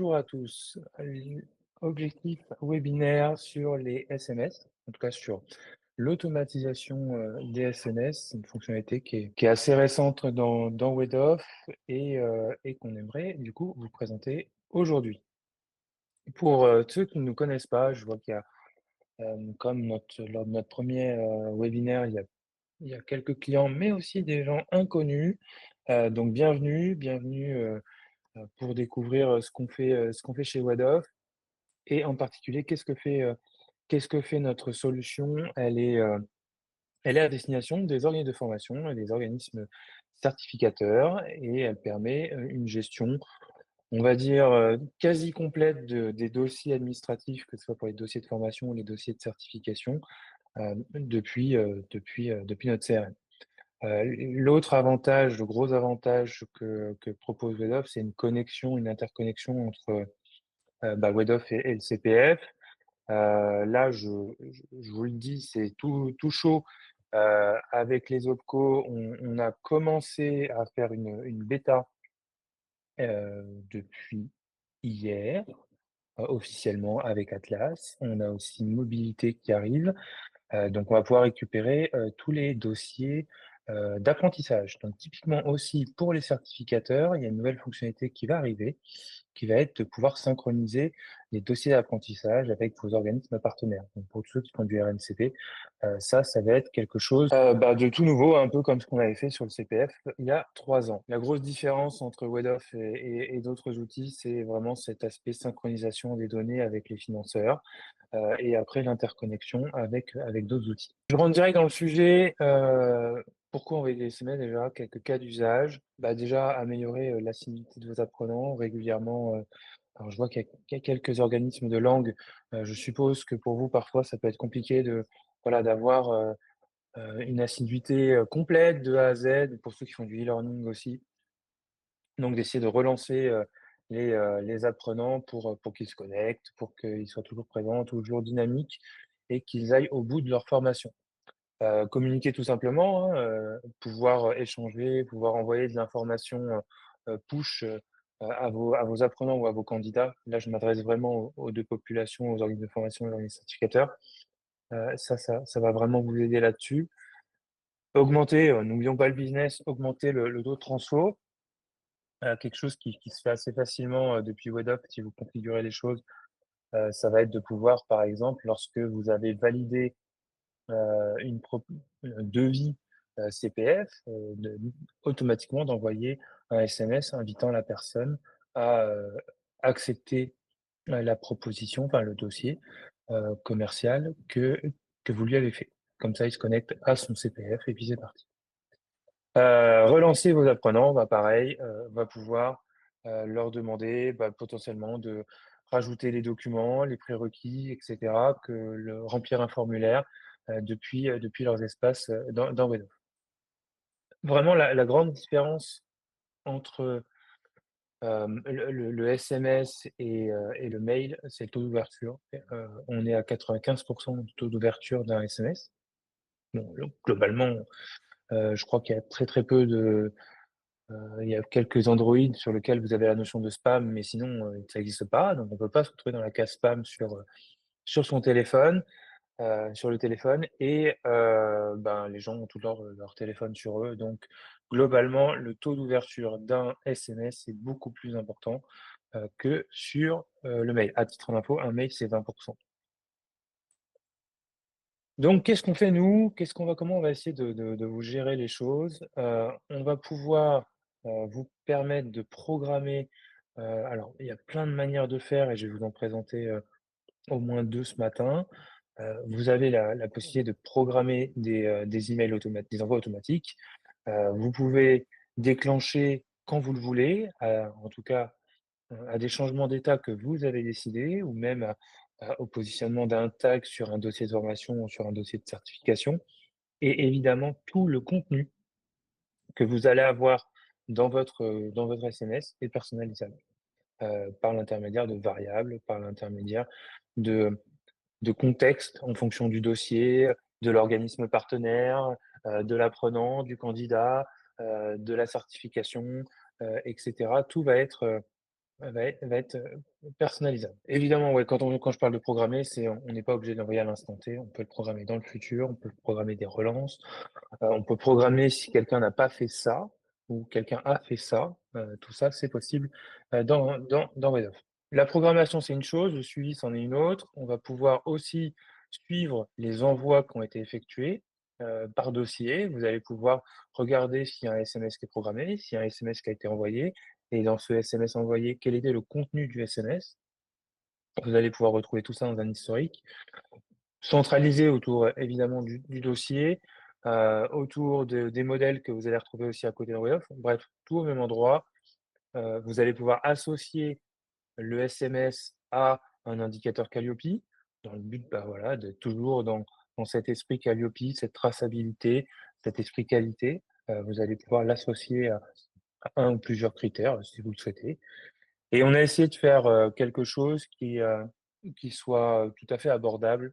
Bonjour à tous. Objectif webinaire sur les SMS, en tout cas sur l'automatisation des SMS, c'est une fonctionnalité qui est assez récente dans WebOff et qu'on aimerait du coup vous présenter aujourd'hui. Pour ceux qui ne nous connaissent pas, je vois qu'il y a, comme lors de notre premier webinaire, il y a quelques clients, mais aussi des gens inconnus. Donc bienvenue pour découvrir ce qu'on fait chez WebOff. Et en particulier, qu'est-ce que fait notre solution? Elle est à destination des organismes de formation et des organismes certificateurs et elle permet, une gestion, on va dire, quasi complète des dossiers administratifs, que ce soit pour les dossiers de formation ou les dossiers de certification, depuis notre CRM. L'autre avantage, le gros avantage que propose WebOff, c'est une interconnexion entre, WebOff et le CPF. Là, je vous le dis, c'est tout chaud. Avec les OPCO, on a commencé à faire une bêta depuis hier, officiellement avec Atlas. On a aussi Mobilité qui arrive. Donc on va pouvoir récupérer, tous les dossiers, d'apprentissage. Donc typiquement aussi pour les certificateurs, il y a une nouvelle fonctionnalité qui va arriver, qui va être de pouvoir synchroniser les dossiers d'apprentissage avec vos organismes partenaires. Donc pour tous ceux qui font du RNCP, ça va être quelque chose, de tout nouveau, un peu comme ce qu'on avait fait sur le CPF il y a 3 ans. La grosse différence entre WebOff et d'autres outils, c'est vraiment cet aspect synchronisation des données avec les financeurs et après l'interconnexion avec d'autres outils. Je rentre direct dans le sujet. Pourquoi envoyer des SMS déjà? Quelques cas d'usage. Déjà, améliorer l'assiduité de vos apprenants régulièrement. Alors, je vois qu'il y a quelques organismes de langue. Je suppose que pour vous, parfois, ça peut être compliqué voilà, d'avoir une assiduité complète de A à Z, pour ceux qui font du e-learning aussi. Donc d'essayer de relancer, les apprenants pour qu'ils se connectent, pour qu'ils soient toujours présents, toujours dynamiques et qu'ils aillent au bout de leur formation. Communiquer tout simplement, hein, pouvoir échanger, pouvoir envoyer de l'information, push, à vos apprenants ou à vos candidats. Là, je m'adresse vraiment aux 2 populations, aux organismes de formation et aux organismes certificateurs. Ça va vraiment vous aider là-dessus. Augmenter, n'oublions pas le business, augmenter le taux de transfo. Quelque chose qui se fait assez facilement, depuis WebOff si vous configurez les choses, ça va être de pouvoir, par exemple, lorsque vous avez validé, un devis, CPF, automatiquement d'envoyer un SMS invitant la personne à, accepter, la proposition, enfin le dossier, commercial que vous lui avez fait. Comme ça, il se connecte à son CPF et puis c'est parti. Relancer vos apprenants, pareil, va pouvoir, leur demander, potentiellement de rajouter les documents, les prérequis et cetera, remplir un formulaire, depuis leurs espaces, dans Webdoc. Vraiment la grande différence entre, le SMS et le mail, c'est le taux d'ouverture. On est à 95 de taux d'ouverture d'un SMS. Bon, donc globalement, je crois qu'il y a très peu il y a quelques Android sur lesquels vous avez la notion de spam, mais sinon, ça n'existe pas. Donc on peut pas se retrouver dans la case spam sur son téléphone, sur le téléphone et les gens ont tout leur téléphone sur eux. Donc globalement, le taux d'ouverture d'un SMS est beaucoup plus important, que sur, le mail. À titre d'info, un mail, c'est 20. Donc qu'est-ce qu'on fait nous? Comment on va essayer de vous gérer les choses? On va pouvoir, vous permettre de programmer, alors il y a plein de manières de faire et je vais vous en présenter, au moins 2 ce matin. Vous avez la possibilité de programmer des emails des envois automatiques. Vous pouvez déclencher quand vous le voulez, en tout cas, à des changements d'état que vous avez décidés ou même au positionnement d'un tag sur un dossier de formation ou sur un dossier de certification et évidemment tout le contenu que vous allez avoir dans votre SMS est personnalisable, par l'intermédiaire de variables, par l'intermédiaire de contexte en fonction du dossier, de l'organisme partenaire, de l'apprenant, du candidat, de la certification, et cetera. Tout va être, va être, personnalisable. Évidemment, ouais, quand je parle de programmer, c'est on n'est pas obligé de l'envoyer à l'instant T. On peut le programmer dans le futur, on peut programmer des relances, on peut programmer si quelqu'un n'a pas fait ça ou quelqu'un a fait ça, tout ça, c'est possible, dans Weboff. La programmation, c'est une chose, le suivi, c'en est une autre. On va pouvoir aussi suivre les envois qui ont été effectués, par dossier. Vous allez pouvoir regarder s'il y a un SMS qui est programmé, s'il y a un SMS qui a été envoyé et dans ce SMS envoyé, quel était le contenu du SMS. Vous allez pouvoir retrouver tout ça dans un historique, centralisé autour, évidemment du dossier, autour des modèles que vous allez retrouver aussi à côté de Web of. Bref, tout au même endroit. Vous allez pouvoir associer le SMS à un indicateur Calliope, dans le but, bah, voilà, d'être toujours dans cet esprit Calliope, cette traçabilité, cet esprit qualité. Vous allez pouvoir l'associer à un ou plusieurs critères, si vous le souhaitez. Et on a essayé de faire, quelque chose qui soit tout à fait abordable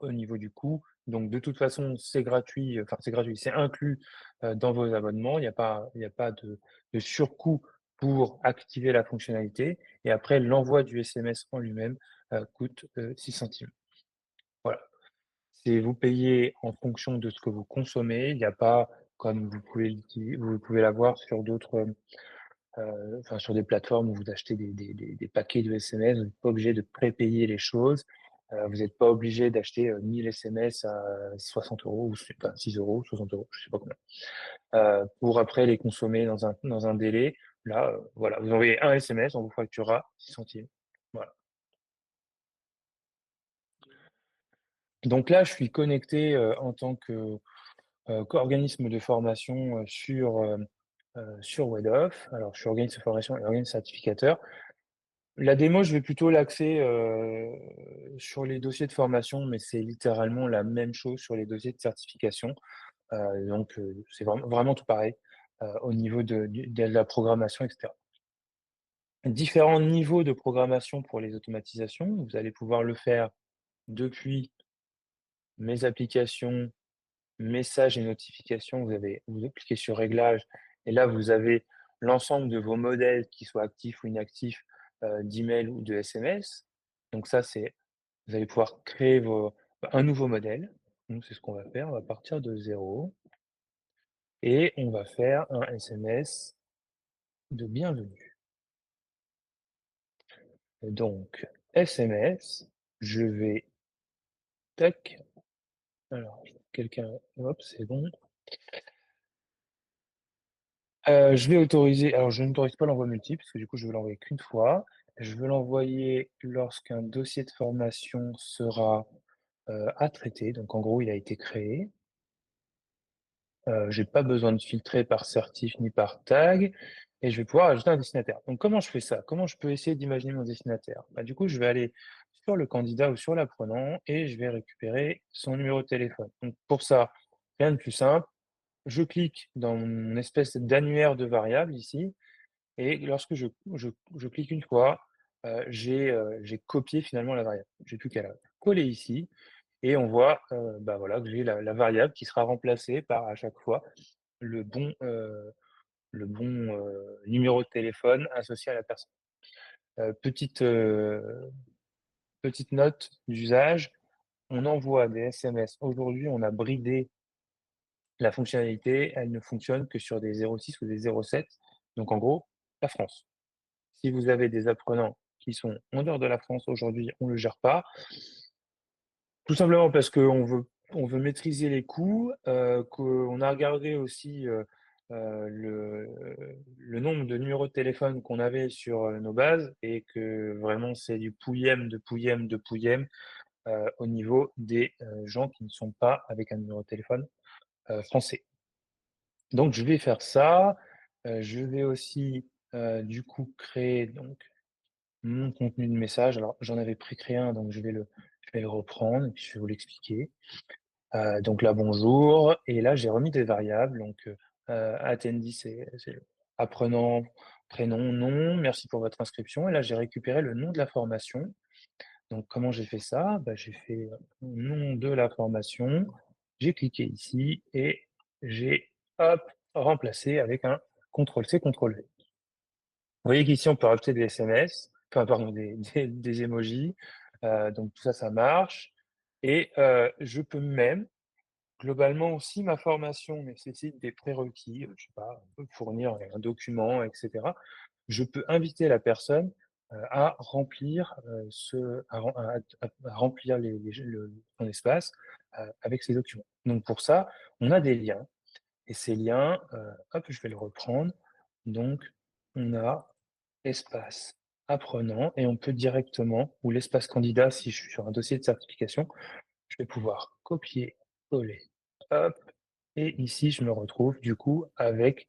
au niveau du coût. Donc de toute façon, c'est gratuit, enfin c'est gratuit, c'est inclus, dans vos abonnements. Il y a pas de surcoût pour activer la fonctionnalité et après l'envoi du SMS en lui-même, coûte, 6 centimes. Voilà. C'est vous payez en fonction de ce que vous consommez. Il n'y a pas comme vous pouvez l'avoir sur d'autres, enfin sur des plateformes où vous achetez des paquets de SMS, vous n'êtes pas obligé de prépayer les choses. Vous n'êtes pas obligé d'acheter 1000 SMS à 60 euros ou enfin, 6 euros, 60 euros, je sais pas combien, pour après les consommer dans un délai. Là, voilà, vous envoyez un SMS, on vous facturera 6 centimes. Voilà. Donc là, je suis connecté en tant que qu'organisme de formation sur WEDOF. Alors, je suis organisme de formation et organisme certificateur. La démo, je vais plutôt l'axer sur les dossiers de formation, mais c'est littéralement la même chose sur les dossiers de certification. Donc, c'est vraiment tout pareil au niveau de la programmation, etc. Différents niveaux de programmation pour les automatisations. Vous allez pouvoir le faire depuis mes applications, messages et notifications. Vous cliquez sur Réglages et là, vous avez l'ensemble de vos modèles, qui soient actifs ou inactifs, d'email ou de SMS. Donc ça, vous allez pouvoir créer un nouveau modèle. Nous, c'est ce qu'on va faire. On va partir de zéro et on va faire un SMS de bienvenue. Donc, SMS, je vais, tac, alors, quelqu'un, hop, c'est bon. Je vais autoriser, alors je n'autorise pas l'envoi multiple, parce que du coup, je veux l'envoyer qu'une fois. Je veux l'envoyer lorsqu'un dossier de formation sera à traiter. Donc, en gros, il a été créé. J'ai pas besoin de filtrer par certif ni par tag et je vais pouvoir ajouter un destinataire. Donc comment je fais ça? Comment je peux essayer d'imaginer mon destinataire? Bah, du coup, je vais aller sur le candidat ou sur l'apprenant et je vais récupérer son numéro de téléphone. Donc pour ça, rien de plus simple. Je clique dans mon espèce d'annuaire de variables ici et lorsque je clique une fois, j'ai copié finalement la variable. J'ai plus qu'à la coller ici et on voit, bah, voilà, que j'ai la variable qui sera remplacée par à chaque fois le bon, heu, numéro de téléphone associé à la personne. Petite note d'usage, on envoie des SMS. Aujourd'hui, on a bridé la fonctionnalité, elle ne fonctionne que sur des 06 ou des 07, donc en gros, la France. Si vous avez des apprenants qui sont en dehors de la France aujourd'hui, on ne le gère pas. Tout simplement parce qu'on veut maîtriser les coûts, qu'on a regardé aussi, le nombre de numéros de téléphone qu'on avait sur, nos bases et que vraiment c'est du pouillème, de pouillème, de pouillème, au niveau des, gens qui ne sont pas avec un numéro de téléphone, français. Donc je vais faire ça, je vais aussi, du coup créer donc mon contenu de message. Alors j'en avais précréé un, donc je vais le reprendre et puis je vais vous l'expliquer. Donc là, bonjour. Et là, j'ai remis des variables. Donc, attendee, c'est le apprenant, prénom, nom. Merci pour votre inscription. Et là, j'ai récupéré le nom de la formation. Donc, comment j'ai fait ça? Bah, j'ai fait nom de la formation. J'ai cliqué ici et j'ai, hop, remplacé avec un CTRL-C, CTRL-V. voyez qu'ici, on peut rajouter des SMS, enfin pardon, des emojis, donc tout ça, ça marche et je peux même globalement aussi, ma formation nécessite des prérequis, je sais pas, fournir un document et cetera. Je peux inviter la personne, à remplir, à remplir son espace, avec ces documents. Donc pour ça, on a des liens et ces liens, hop, je vais le reprendre. Donc on a espace apprenant et on peut directement ou l'espace candidat si je suis sur un dossier de certification, je vais pouvoir copier, coller, hop et ici je me retrouve du coup avec,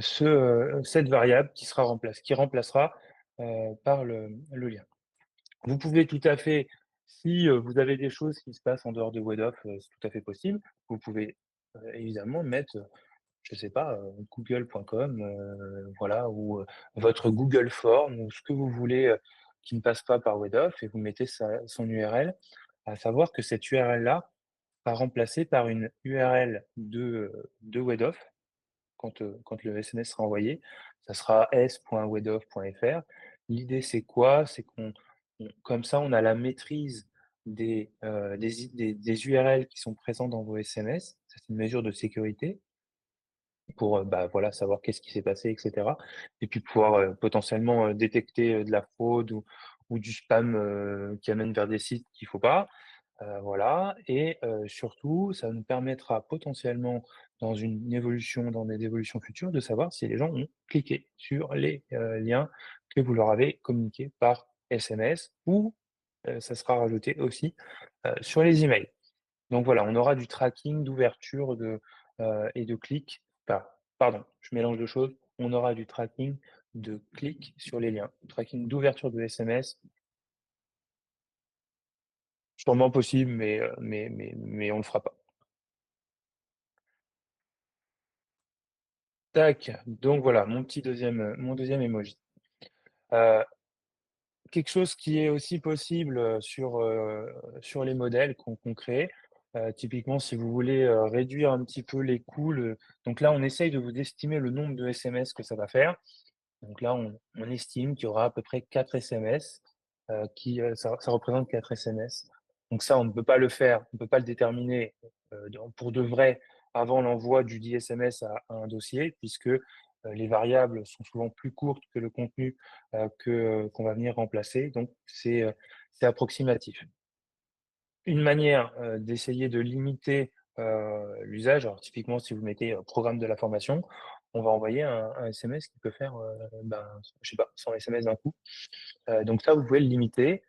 cette variable qui remplacera, par le lien. Vous pouvez tout à fait, si, vous avez des choses qui se passent en dehors de WebDoc, c'est tout à fait possible. Vous pouvez, évidemment mettre, je sais pas, google.com, voilà ou, votre Google Form ou ce que vous voulez, qui ne passe pas par WebDoc et vous mettez son URL. À savoir que cette URL-là sera remplacée par une URL de WebDoc quand le SMS sera envoyé, ça sera s.wedov.fr. L'idée, c'est quoi? C'est comme ça, on a la maîtrise des URL qui sont présents dans vos SMS. Ça, c'est une mesure de sécurité pour, bah, voilà, savoir qu'est-ce qui s'est passé et cetera et puis pouvoir, potentiellement, détecter, de la fraude ou du spam, qui amène vers des sites qu'il faut pas. Voilà et surtout, ça nous permettra potentiellement dans des évolutions futures, de savoir si les gens ont cliqué sur les, liens que vous leur avez communiqués par SMS ou ça sera rajouté aussi, sur les emails. Donc voilà, on aura du tracking d'ouverture et de clics, enfin, pardon, je mélange 2 choses. On aura du tracking de clics sur les liens. Tracking d'ouverture de SMS, sûrement possible, mais on le fera pas. Tac, donc voilà, mon deuxième emoji. Heu, quelque chose qui est aussi possible, sur les modèles qu'on crée, typiquement si vous voulez, réduire un petit peu les coûts, donc là, on essaye de vous estimer le nombre de SMS que ça va faire. Donc là, on estime qu'il y aura à peu près 4 SMS, ça représente 4 SMS. Donc ça, on ne peut pas le faire, on ne peut pas le déterminer, pour de vrai avant l'envoi du dit SMS à un dossier puisque, les variables sont souvent plus courtes que le contenu, qu'on va venir remplacer. Donc c'est approximatif. Une manière, d'essayer de limiter, l'usage, alors typiquement si vous mettez, programme de la formation, on va envoyer un SMS qui peut faire, ben, je sais pas, 100 SMS d'un coup. Donc ça, vous pouvez le limiter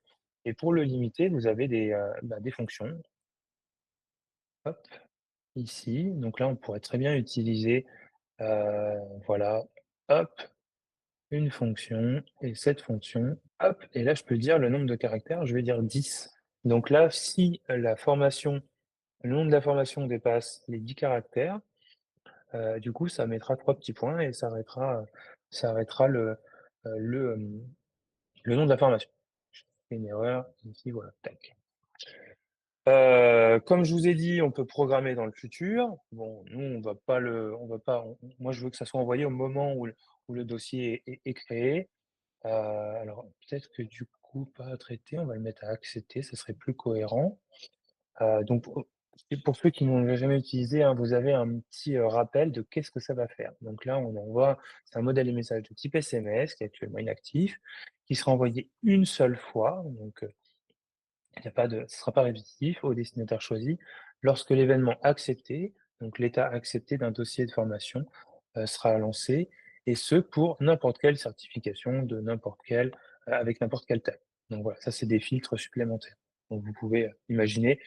et pour le limiter, vous avez des fonctions, hop, ici. Donc là, on pourrait très bien utiliser, voilà, hop, une fonction et cette fonction, hop et là, je peux dire le nombre de caractères, je vais dire 10. Donc là, si le nom de la formation dépasse les 10 caractères, du coup, ça mettra 3 petits points et ça arrêtera le nom de la formation. J'ai fait une erreur ici, voilà, tac. Comme je vous ai dit, on peut programmer dans le futur. Bon, nous, on va pas moi, je veux que ça soit envoyé au moment où le dossier est créé. Alors peut-être que du coup, pas traité, on va le mettre à accepter, ça serait plus cohérent. Donc pour ceux qui n'ont jamais utilisé, hein, vous avez un petit, rappel de qu'est-ce que ça va faire. Donc là, on envoie c'est un modèle de message de type SMS qui est actuellement inactif, qui sera envoyé une seule fois, donc il y a pas de ce sera pas répétitif au destinataire choisi. Lorsque l'événement accepté, donc l'état accepté d'un dossier de formation, sera lancé et ce pour n'importe quelle certification de n'importe quelle, avec n'importe quelle taille. Donc voilà, ça c'est des filtres supplémentaires. Donc vous pouvez, imaginer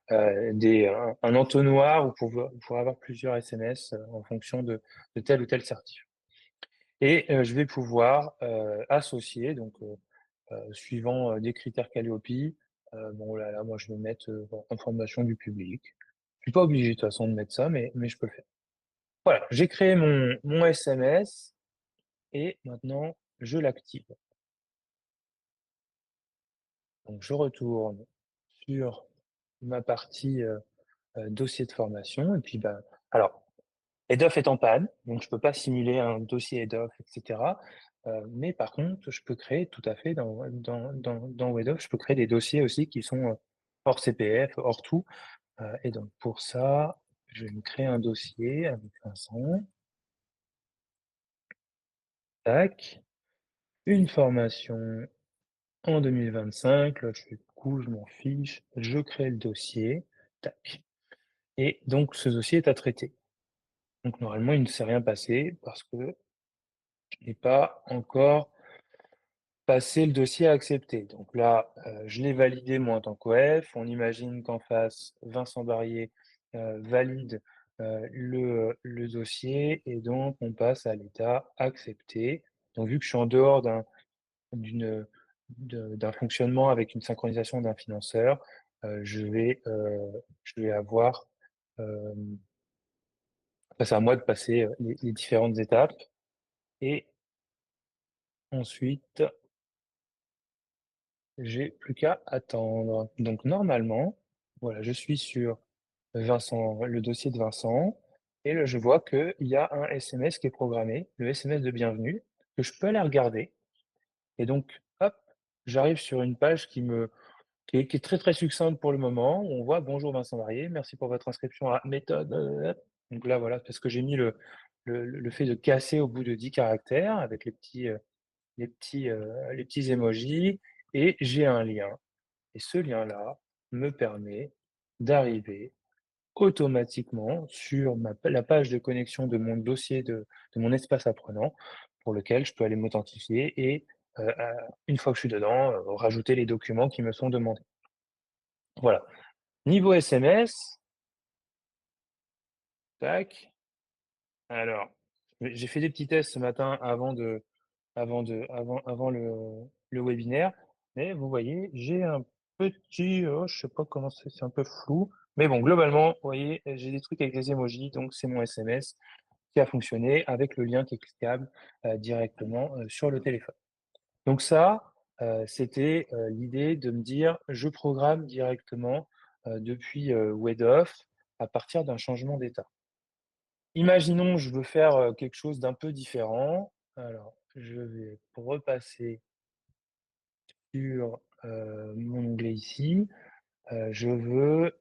un entonnoir où vous pourrez avoir plusieurs SMS, en fonction de tel ou tel certif. Et je vais pouvoir, associer donc suivant, des critères Calliope, bon là, moi je vais mettre, bon, information du public. Je suis pas obligé de toute façon de mettre ça, mais je peux le faire. Voilà, j'ai créé mon SMS et maintenant je l'active. Donc je retourne sur ma partie, dossier de formation et puis, alors Headoff est en panne, donc je peux pas simuler un dossier Headoff et cetera. Mais par contre, je peux créer tout à fait dans WebDoc, je peux créer des dossiers aussi qui sont, hors CPF, hors tout, et donc pour ça, je vais me créer un dossier avec Vincent. Tac. Une formation en 2025, là je fais coucou, je m'en fiche, je crée le dossier, tac, et donc ce dossier est à traiter. Donc normalement, il ne s'est rien passé parce que je n'ai pas encore passé le dossier à accepter. Donc là, je l'ai validé moi en tant qu'OF. On imagine qu'en face, Vincent Barrier, valide, le dossier et donc on passe à l'état accepté. Donc vu que je suis en dehors d'une d'un fonctionnement avec une synchronisation d'un financeur, je vais avoir, hem, c'est à moi de passer, les différentes étapes et ensuite, j'ai plus qu'à attendre. Donc normalement, voilà, je suis sur Vincent, le dossier de Vincent et là, je vois qu'il y a un SMS qui est programmé, le SMS de bienvenue, que je peux aller regarder et donc hop, j'arrive sur une page qui est très, très succincte pour le moment, où on voit: «Bonjour Vincent Varier, merci pour votre inscription à méthode, donc là, voilà, parce que j'ai mis le fait de casser au bout de 10 caractères avec les petits emojis et j'ai un lien et ce lien-là me permet d'arriver automatiquement sur la page de connexion de mon dossier de mon espace apprenant pour lequel je peux aller m'authentifier et une fois que je suis dedans, rajouter les documents qui me sont demandés. Voilà. Niveau SMS, tac, alors, j'ai fait des petits tests ce matin avant le webinaire, mais vous voyez, j'ai un petit, oh, je sais pas comment c'est un peu flou, mais bon, globalement, vous voyez, j'ai des trucs avec des emojis, donc c'est mon SMS qui a fonctionné avec le lien qui est cliquable, directement, sur le téléphone. Donc ça, c'était, l'idée de me dire: «Je programme directement, depuis, WebOff à partir d'un changement d'état». Imaginons, je veux faire, quelque chose d'un peu différent. Alors, je vais repasser sur, mon onglet ici. Je veux,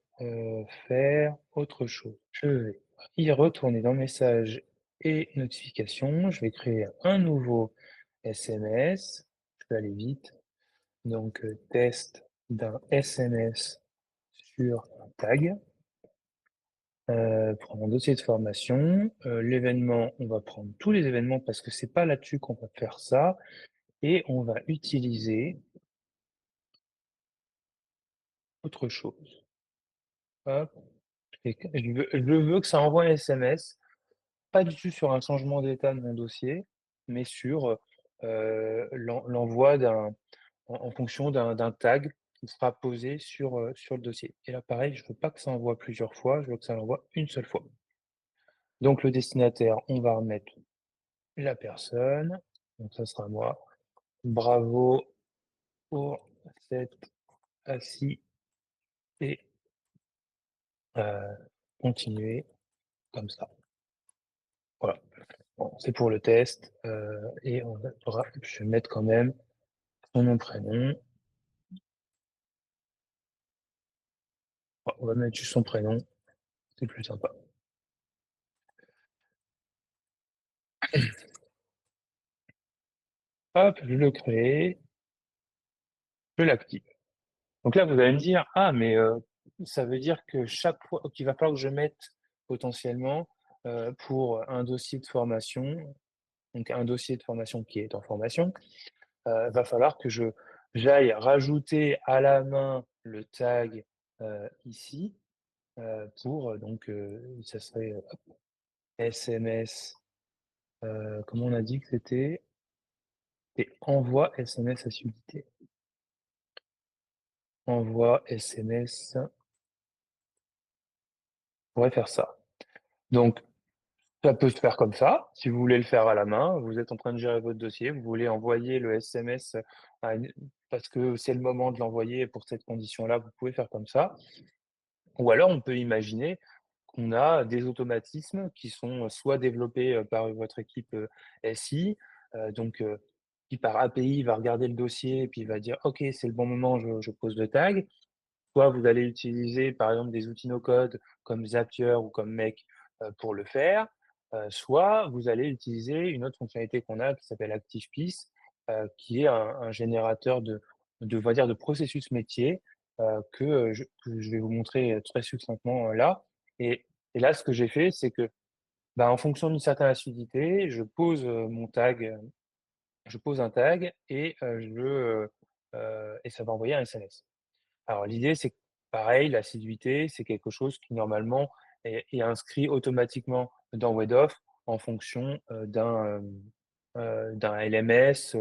faire autre chose. Je vais y retourner dans messages et notifications. Je vais créer un nouveau SMS. Je vais aller vite. Donc, test d'un SMS sur un tag. Prendre un dossier de formation, l'événement, on va prendre tous les événements parce que c'est pas là-dessus qu'on va faire ça et on va utiliser autre chose. Hop et que je veux que ça envoie un SMS, pas du tout sur un changement d'état de mon dossier, mais sur, l'envoi en fonction d'un tag qui sera posé sur le dossier et là pareil, je veux pas que ça envoie plusieurs fois, je veux que ça l'envoie une seule fois. Donc le destinataire, on va remettre la personne, donc ça sera moi. Bravo pour cet assis et continuez comme ça. Voilà. Bon, c'est pour le test, et je vais mettre quand même son nom, prénom. On va mettre juste son prénom, c'est plus sympa. Hop, je le crée, je l'active. Donc là, vous allez me dire: «Ah mais, ça veut dire que chaque fois qu'il va falloir que je mette potentiellement, pour un dossier de formation, donc un dossier de formation qui est en formation, va falloir que j'aille rajouter à la main le tag, ici, pour, donc, ça serait, SMS, comment on a dit que c'était? Et envoi SMS à suivité. Envoi SMS, on pourrait faire ça. Donc ça peut se faire comme ça, si vous voulez le faire à la main, vous êtes en train de gérer votre dossier, vous voulez envoyer le SMS à une parce que c'est le moment de l'envoyer pour cette condition-là, vous pouvez faire comme ça. Ou alors on peut imaginer qu'on a des automatismes qui sont soit développés, par votre équipe, SI, qui par API va regarder le dossier et puis il va dire: «OK, c'est le bon moment, je pose le tag». Soit vous allez utiliser, par exemple, des outils no code comme Zapier ou comme Make, pour le faire, soit vous allez utiliser une autre fonctionnalité qu'on a qui s'appelle ActivePiece, qui est un générateur de on va dire de processus métier, que je vais vous montrer, très succinctement, là et là, ce que j'ai fait, c'est que, bah, en fonction d'une certaine acidité, je pose un tag et ça va envoyer un SMS. Alors l'idée, c'est que pareil, l'assiduité, c'est quelque chose qui normalement est inscrit automatiquement dans WebOff en fonction, d'un LMS,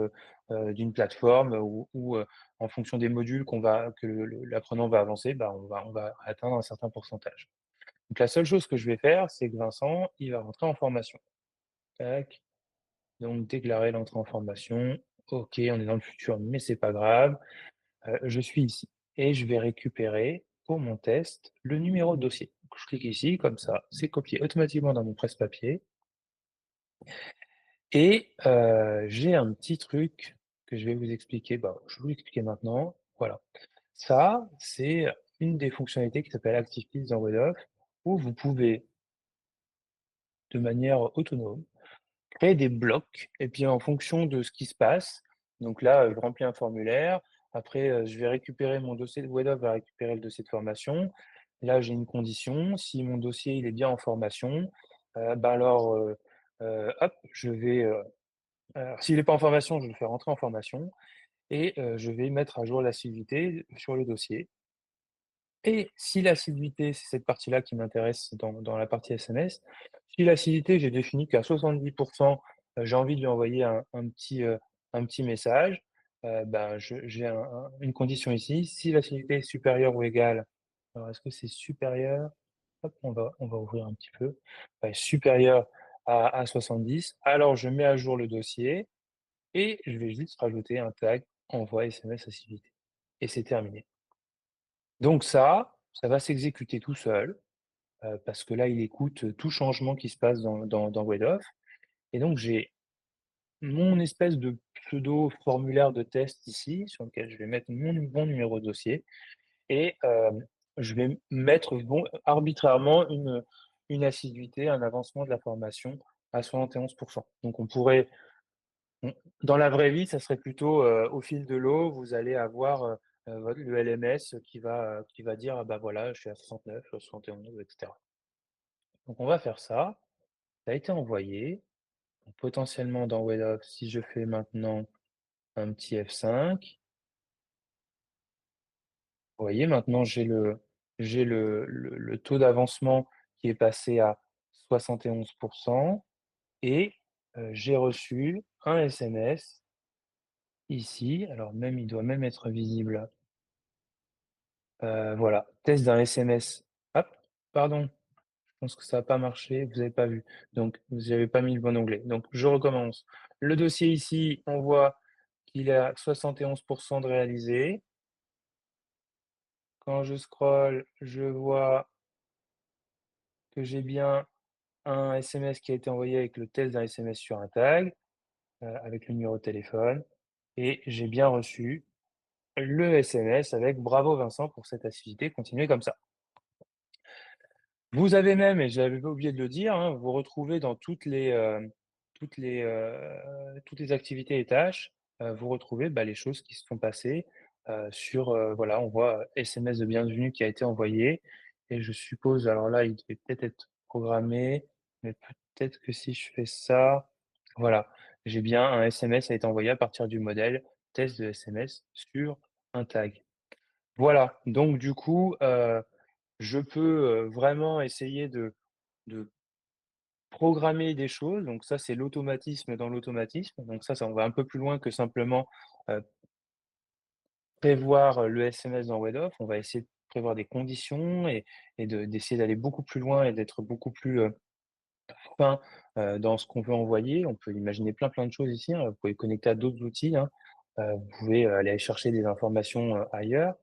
d'une plateforme ou en fonction des modules que l'apprenant va avancer, bah, on va atteindre un certain pourcentage. Donc la seule chose que je vais faire, c'est que Vincent, il va rentrer en formation. Tac, donc déclarer l'entrée en formation. OK, on est dans le futur, mais c'est pas grave. Je suis ici et je vais récupérer pour mon test le numéro de dossier. Donc je clique ici, comme ça, c'est copié automatiquement dans mon presse-papier et j'ai un petit truc que je vais vous expliquer, bah, je vais vous l'expliquer maintenant. Voilà. Ça, c'est une des fonctionnalités qui s'appelle ActivePiece dans WebOff, où vous pouvez, de manière autonome, créer des blocs et puis en fonction de ce qui se passe, donc là, je remplis un formulaire, après, je vais récupérer mon dossier de WebDoc va récupérer le dossier de formation. Là, j'ai une condition, si mon dossier, il est bien en formation, bah, alors, hop, alors s'il est pas en formation, je le fais rentrer en formation et je vais mettre à jour l'assiduité sur le dossier. Et si l'assiduité, c'est cette partie-là qui m'intéresse dans la partie SMS, si l'assiduité, j'ai défini qu'à 70 j'ai envie de lui envoyer un petit message, ben, j'ai une condition ici. Si l'assiduité est supérieure ou égale alors est-ce que c'est supérieur? Hop, on va ouvrir un petit peu. Ouais, supérieur à 70, alors je mets à jour le dossier et je vais juste rajouter un tag envoi SMS assiduité et c'est terminé. Donc ça va s'exécuter tout seul, parce que là, il écoute, tout changement qui se passe dans WebOff et donc j'ai mon espèce de pseudo formulaire de test ici, sur lequel je vais mettre mon numéro de dossier et je vais mettre bon arbitrairement une assiduité, un avancement de la formation à 71. Donc on dans la vraie vie, ça serait plutôt, au fil de l'eau, vous allez avoir, votre le LMS qui va dire: «Ah bah, voilà, je suis à 69, 71» et cetera. Donc on va faire ça. Ça a été envoyé. Donc potentiellement dans WebDoc, si je fais maintenant un petit F5, vous voyez maintenant j'ai le taux d'avancement qui est passé à 71 et j'ai reçu un SMS ici, alors même il doit même être visible, voilà, test d'un SMS. Hop, pardon, je pense que ça a pas marché, vous avez pas vu. Donc vous avez pas mis le bon onglet. Donc je recommence. Le dossier ici, on voit qu'il est à 71 de réalisé. Quand je scrolle, je vois que j'ai bien un SMS qui a été envoyé avec le test d'un SMS sur un tag, avec le numéro de téléphone et j'ai bien reçu le SMS avec: «Bravo Vincent pour cette activité, continuez comme ça». Vous avez même, et j'avais oublié de le dire, hein, vous retrouvez dans toutes les activités et tâches, vous retrouvez, bah, les choses qui se sont passées, voilà, on voit, SMS de bienvenue qui a été envoyé et je suppose alors là, il devait peut-être être programmé, mais peut-être que si je fais ça, voilà, j'ai bien un SMS a été envoyé à partir du modèle test de SMS sur un tag. Voilà, donc du coup, je peux, vraiment essayer de programmer des choses, donc ça, c'est l'automatisme dans l'automatisme, donc ça va un peu plus loin que simplement, heu, prévoir, le SMS dans WebOff. On va essayer de prévoir des conditions et d'essayer d'aller beaucoup plus loin et d'être beaucoup plus, fin, dans ce qu'on veut envoyer. On peut imaginer plein de choses ici, hein. Vous pouvez connecter à d'autres outils, hein. Vous pouvez, aller chercher des informations, ailleurs.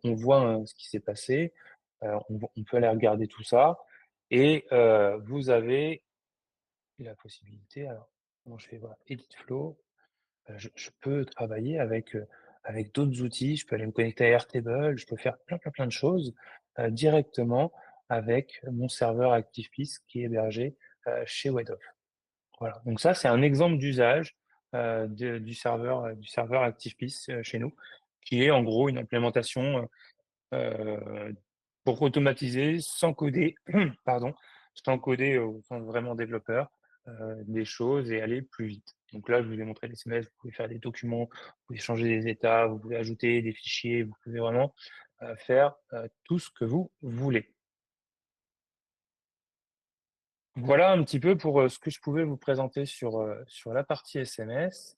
On voit, hein, ce qui s'est passé, on peut aller regarder tout ça et vous avez la possibilité alors comment je fais? Voilà, edit flow, je peux travailler avec d'autres outils. Je peux aller me connecter à Airtable, je peux faire plein de choses, directement avec mon serveur ActivePiece qui est hébergé, chez Web. Voilà, donc ça, c'est un exemple d'usage, du serveur ActivePiece, chez nous, qui est en gros une implémentation, pour automatiser sans coder, pardon, sans coder au sens vraiment développeur, des choses et aller plus vite. Donc là, je vous ai montré les SMS, vous pouvez faire des documents, vous pouvez changer des états, vous pouvez ajouter des fichiers, vous pouvez vraiment, faire, tout ce que vous voulez. Voilà un petit peu pour, ce que je pouvais vous présenter sur la partie SMS.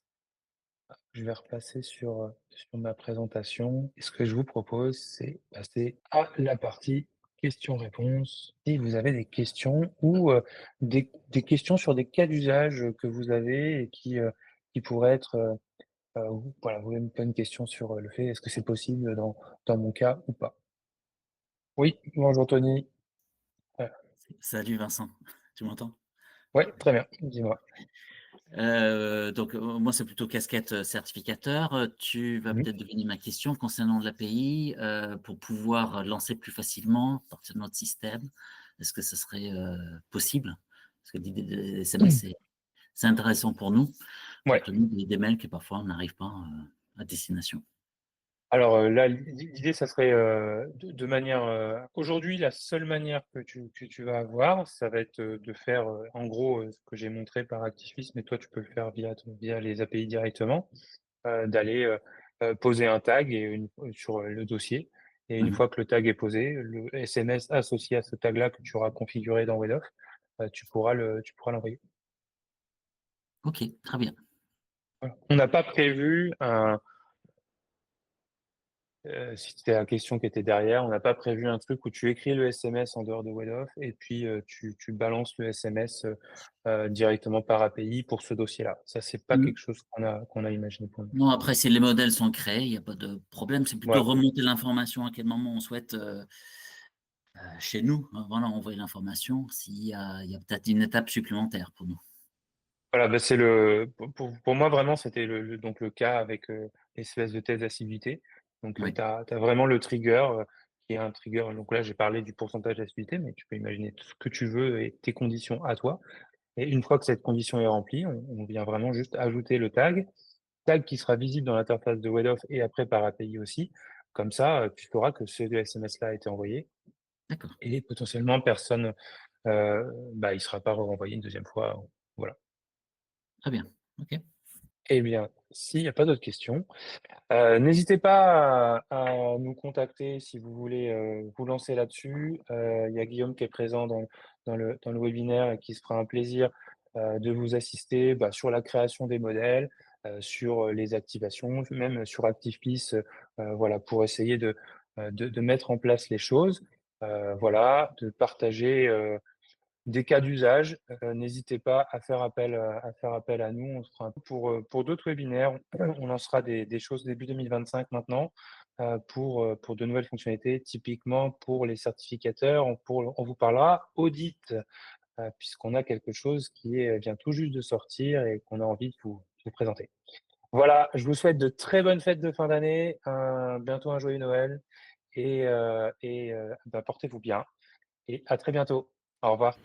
Je vais repasser sur ma présentation et ce que je vous propose, c'est passer à la partie questions-réponses. Si vous avez des questions ou, des questions sur des cas d'usage, que vous avez et qui pourraient être, voilà, vous voulez me poser une question sur, le fait est-ce que c'est possible dans mon cas ou pas? Oui, bonjour Tony. Heu, Salut Vincent, tu m'entends? ouais, très bien, dis-moi. Moi, c'est plutôt casquette, certificateur. Tu vas Mmh. peut-être deviner ma question concernant l'API, pour pouvoir lancer plus facilement à partir de notre système. Est-ce que ce serait, possible? Parce que l'idée des SMS, c'est intéressant pour nous, Ouais. compte tenu des mails que parfois on n'arrive pas, à destination. Alors, là, l'idée, ça serait, de manière, aujourd'hui, la seule manière que tu vas avoir, ça va être, de faire, en gros, ce que j'ai montré par Actifis, mais toi, tu peux le faire via les API directement, d'aller, poser un tag et sur, le dossier et une Mmh. fois que le tag est posé, le SMS associé à ce tag-là que tu auras configuré dans Wedoff, tu pourras l'envoyer. OK, très bien. Voilà. On n'a pas prévu si c'était la question qui était derrière, on n'a pas prévu un truc où tu écris le SMS en dehors de Web et puis, tu balances le SMS, directement par API pour ce dossier-là. Ça, c'est pas Mmh. quelque chose qu'on a imaginé pour nous. Non, après, si les modèles sont créés, il y a pas de problème. C'est plutôt Voilà. remonter l'information à quel moment on souhaite, chez nous, voilà, envoyer l'information il y a peut-être une étape supplémentaire pour nous. Voilà, bah, c'est le pour moi, vraiment, c'était le cas avec, l'espèce de test d'assiduité. Donc, Oui. tu as vraiment le trigger, qui est un trigger donc là, j'ai parlé du pourcentage d'assiduité, mais tu peux imaginer tout ce que tu veux et tes conditions à toi et une fois que cette condition est remplie, on vient vraiment juste ajouter le tag qui sera visible dans l'interface de WebOff et après par API aussi. Comme ça, tu sauras que ce SMS-là a été envoyé D'accord, et potentiellement personne, bah, il sera pas renvoyé une deuxième fois, voilà. très bien. OK. Eh bien, s'il y a pas d'autres questions, n'hésitez pas à nous contacter si vous voulez, vous lancer là-dessus. Il y a Guillaume qui est présent dans le webinaire et qui se fera un plaisir, de vous assister, bah, sur la création des modèles, sur, les activations, même sur ActivePiece, voilà, pour essayer de mettre en place les choses. Voilà, de partager, des cas d'usage, n'hésitez pas à faire appel à nous. On se fera un peu pour d'autres webinaires. On lancera des choses début 2025 maintenant, pour de nouvelles fonctionnalités. Typiquement pour les certificateurs, on vous parlera audit, puisqu'on a quelque chose qui vient tout juste de sortir et qu'on a envie de vous présenter. Voilà, je vous souhaite de très bonnes fêtes de fin d'année, bientôt un joyeux Noël et bah, portez-vous bien et à très bientôt. Au revoir.